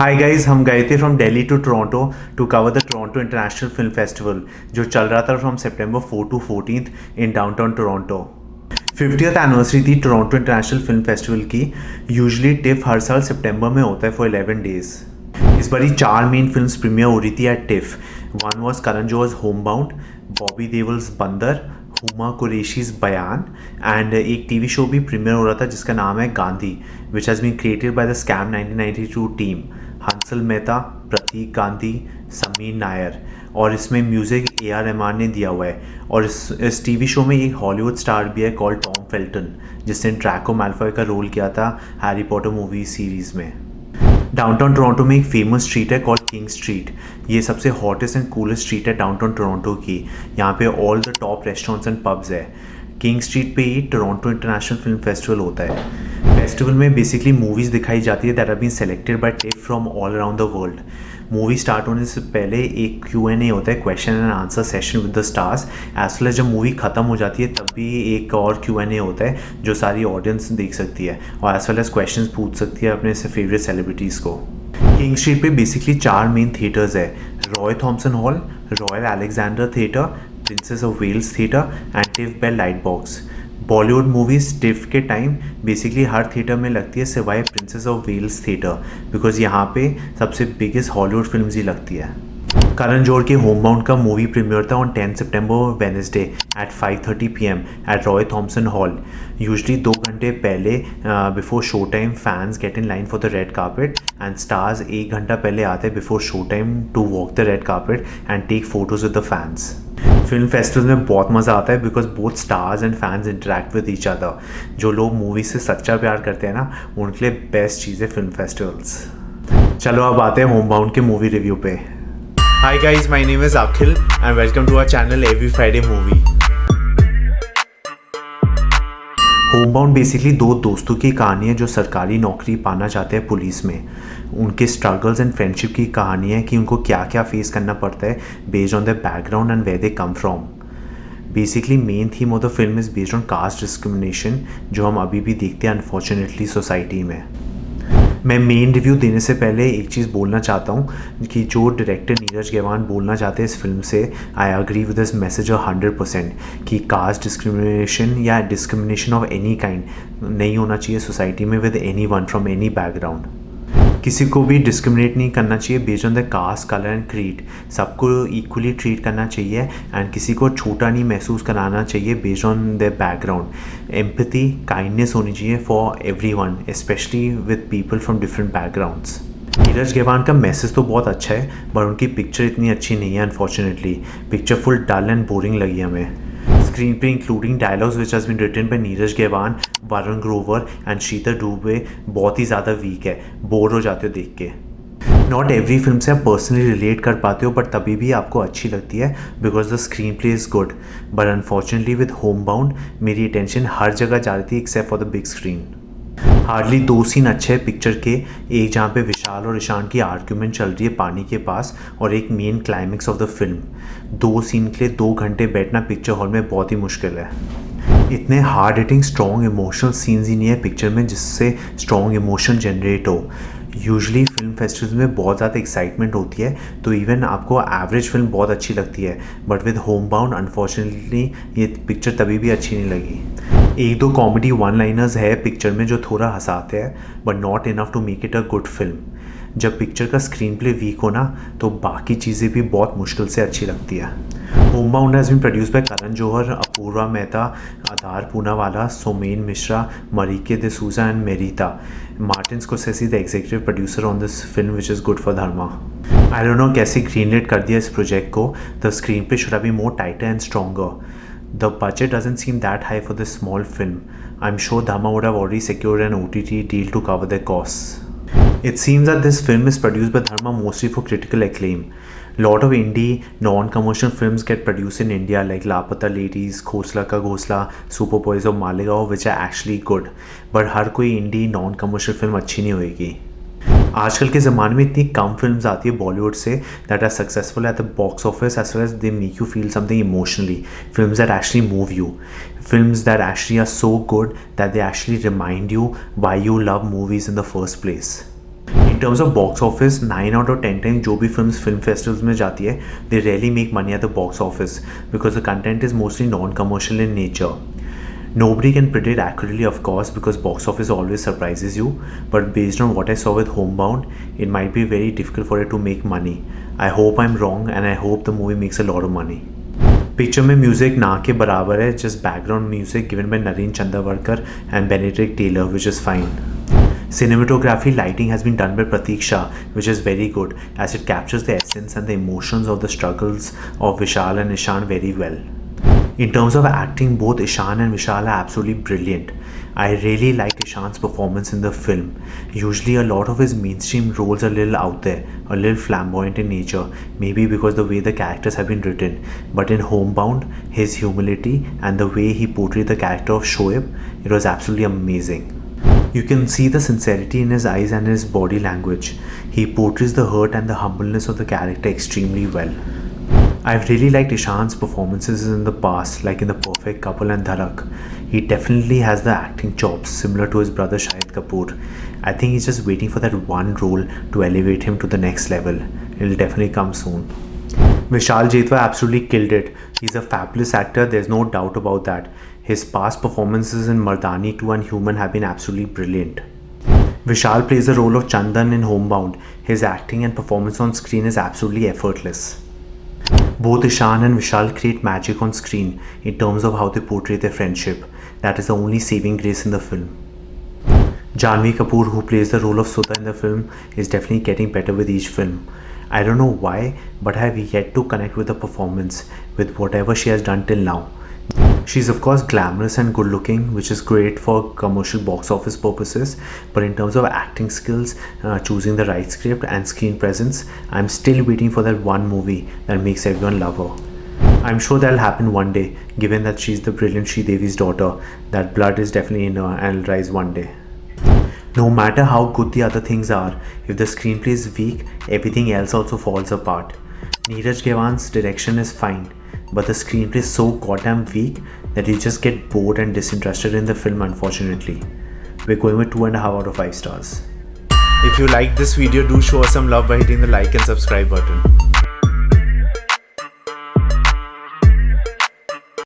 Hi guys, हम गए थे from Delhi to Toronto to cover the Toronto International Film Festival जो चल रहा था from September 4 to 14 in downtown Toronto. 50th anniversary थी टोरंटो इंटरनेशनल फिल्म फेस्टिवल की। यूजुअली टिफ हर साल सितंबर में होता है फॉर 11 डेज। इस बारी 4 मेन फिल्म्स प्रीमियर हो रही थी at TIFF. One was Karan Johar's Homebound, Bobby Deol's Bandar, Huma Qureshi's बयान एंड एक टीवी शो भी प्रीमियर हो रहा था जिसका नाम है Gandhi, which has been created by the Scam 1992 team, Hansal Mehta, Pratik Gandhi, Sameer Nair. और इसमें म्यूज़िक AR रहमान ने दिया हुआ है। और इस टीवी शो में एक हॉलीवुड स्टार भी है कॉल्ड टॉम फेल्टन, जिसने ड्रैको मैलफॉय का रोल किया था हैरी पॉटर मूवी सीरीज़ में। डाउनटाउन टोरंटो में एक फेमस स्ट्रीट है कॉल्ड किंग स्ट्रीट। ये सबसे हॉटेस्ट एंड कूलेस्ट स्ट्रीट है डाउनटाउन टोरंटो की। यहाँ पे all the top restaurants and pubs है। किंग स्ट्रीट पे ही टोरंटो इंटरनेशनल फिल्म फेस्टिवल होता है। फेस्टिवल में बेसिकली मूवीज़ दिखाई जाती है that are been selected bye tiff from all around the world. Movie start होने से पहले एक Q&A होता है, question and answer session with the stars. As well as जब मूवी ख़त्म हो जाती है तब भी एक और Q&A होता है जो सारी ऑडियंस देख सकती है और एज वेल एज क्वेश्चन पूछ सकती है अपने से फेवरेट सेलिब्रिटीज़ को। किंग स्ट्रीट पे बेसिकली 4 मेन थिएटर्स है, Roy Thomson Hall, Royal Alexander Theatre, Princess of Wales Theatre and TIFF Bell Lightbox. Bollywood movies TIFF के टाइम बेसिकली हर थिएटर में लगती है सिवाय Princess of Wales Theatre, because यहाँ पे सबसे बिगेस्ट हॉलीवुड फिल्म्स ही लगती है। करण जौहर के होमबाउंड का मूवी प्रीमियर था on 10 September Wednesday at 5:30 PM at Roy Thomson Hall. Usually 2 घंटे पहले before show time fans get in line for the red carpet and stars 1 घंटा पहले आते हैं before show time to walk the red carpet and take photos with the fans. Film festival में बहुत मज़ा आता है because both stars and fans interact with each other. जो लोग मूवी से सच्चा प्यार करते हैं ना, उनके लिए बेस्ट चीज़ है फिल्म फेस्टिवल्स। चलो अब आते हैं होमबाउंड के मूवी रिव्यू पे। Hi guys, my name is Akhil and welcome to our channel Every Friday Movie। Homebound basically 2 दोस्तों की कहानी है जो सरकारी नौकरी पाना चाहते हैं पुलिस में। उनके स्ट्रगल्स एंड फ्रेंडशिप की कहानी है कि उनको क्या क्या फेस करना पड़ता है based on the background and where they come from. Basically main theme of the film is based on caste discrimination, जो हम अभी भी देखते हैं अनफॉर्चुनेटली सोसाइटी में। मैं मेन रिव्यू देने से पहले एक चीज़ बोलना चाहता हूँ कि जो डायरेक्टर नीरज गेवान बोलना चाहते हैं इस फिल्म से, I agree with this message 100% कि कास्ट डिस्क्रिमिनेशन या डिस्क्रिमिनेशन ऑफ एनी काइंड नहीं होना चाहिए सोसाइटी में with any one from any background. किसी को भी डिस्क्रिमिनेट नहीं करना चाहिए based on the caste, colour and creed. सबको इक्वली ट्रीट करना चाहिए एंड किसी को छोटा नहीं महसूस कराना चाहिए based on the background. Empathy, kindness होनी चाहिए for everyone, specially with people from different backgrounds. Neeraj Ghaywan का मैसेज तो बहुत अच्छा है बट उनकी पिक्चर इतनी अच्छी नहीं है unfortunately. Picture full dull and boring लगी हमें। स्क्रीन पे including dialogues which has been written by Neeraj Ghaywan, Varun Grover and Sheetal Dubey बहुत ही ज़्यादा वीक है, बोर हो जाते हो देख के। नॉट एवरी फिल्म से आप पर्सनली रिलेट कर पाते हो बट तभी भी आपको अच्छी लगती है because the screenplay is good. But unfortunately with Homebound मेरी अटेंशन हर जगह जा रही थी except for the big screen. Hardly 2 scene अच्छे हैं पिक्चर के, एक जहाँ पे विशाल और ईशान की आर्ग्यूमेंट चल रही है पानी के पास और एक main climax of the film. 2 scene के लिए 2 घंटे बैठना पिक्चर हॉल में बहुत ही मुश्किल है। इतने hard hitting strong emotional scenes ही नहीं है पिक्चर में जिससे स्ट्रॉन्ग इमोशन जनरेट हो। यूजुअली फिल्म फेस्टिवल में बहुत ज़्यादा एक्साइटमेंट होती है तो इवन आपको एवरेज फिल्म बहुत अच्छी लगती है, बट विद होमबाउंड अनफॉर्चुनेटली ये पिक्चर तभी भी अच्छी नहीं लगी। 1-2 कॉमेडी वन लाइनर्स है पिक्चर में जो थोड़ा हंसाते हैं but not enough to make it a good film. जब पिक्चर का स्क्रीन प्ले वीक हो ना तो बाकी चीज़ें भी बहुत मुश्किल से अच्छी लगती है। Homebound has been produced by Karan Johar, Apoorva Mehta, Adar Poonawalla, Somen Mishra, Marijke D'Souza and Melita. Martin Scorsese the executive producer on this film which is good for Dharma. I don't know कैसे ग्रीनलाइट कर दिया इस प्रोजेक्ट को। The screenplay should have been more tighter and stronger. The budget doesn't seem that high for this small film. I'm sure Dhamma would have already secured an OTT deal to cover their costs. It seems that this film is produced by Dharma mostly for critical acclaim. Lot of indie, non-commercial films get produced in India like Lapata Ladies, Khosla Ka Ghosla, Super Boys और Malegaon which are actually good. But हर कोई indie, non-commercial film अच्छी नहीं होएगी। आजकल के ज़माने में इतनी कम फिल्म्स आती है बॉलीवुड से that are successful at the box office as well as they make you feel something emotionally. Films that actually move you, films that actually are so good that they actually remind you why you love movies in the first place. In terms of box office, 9 out of 10 times जो भी films film festivals में जाती है, they rarely make money at the box office because the content is mostly non-commercial in nature. Nobody can predict accurately, of course, because box office always surprises you. But based on what I saw with Homebound, it might be very difficult for it to make money. I hope I'm wrong, and I hope the movie makes a lot of money. Picture में music ना के बराबर है, just background music given by Nareen Chandavarkar and Benedict Taylor, which is fine. Cinematography lighting has been done by Pratik Shah, which is very good as it captures the essence and the emotions of the struggles of Vishal and Ishan very well. In terms of acting, both Ishan and Vishal are absolutely brilliant. I really liked Ishan's performance in the film. Usually a lot of his mainstream roles are a little out there, a little flamboyant in nature, maybe because the way the characters have been written. But in Homebound, his humility and the way he portrayed the character of Shoaib, it was absolutely amazing. You can see the sincerity in his eyes and his body language. He portrays the hurt and the humbleness of the character extremely well. I've really liked Ishan's performances in the past, like in The Perfect Couple and Dharak. He definitely has the acting chops similar to his brother Shahid Kapoor. I think he's just waiting for that one role to elevate him to the next level. It'll definitely come soon. Vishal Jetwa absolutely killed it. He's a fabulous actor, there's no doubt about that. His past performances in Mardani 2 and Human have been absolutely brilliant. Vishal plays the role of Chandan in Homebound. His acting and performance on screen is absolutely effortless. Both Ishan and Vishal create magic on screen in terms of how they portray their friendship. That is the only saving grace in the film. Janhvi Kapoor, who plays the role of Sudha in the film, is definitely getting better with each film. I don't know why, but I have yet to connect with the performance, with whatever she has done till now. She's of course glamorous and good looking, which is great for commercial box office purposes, but in terms of acting skills, choosing the right script and screen presence, I'm still waiting for that one movie that makes everyone love her. I'm sure that'll happen one day, given that she's the brilliant Sridevi's daughter. That blood is definitely in her and will rise one day. No matter how good the other things are, if the screenplay is weak, everything else also falls apart. Neeraj Gewan's direction is fine, but the screenplay is so goddamn weak that you just get bored and disinterested in the film, unfortunately. We're going with 2.5 out of 5 stars. If you liked this video, do show us some love by hitting the like and subscribe button.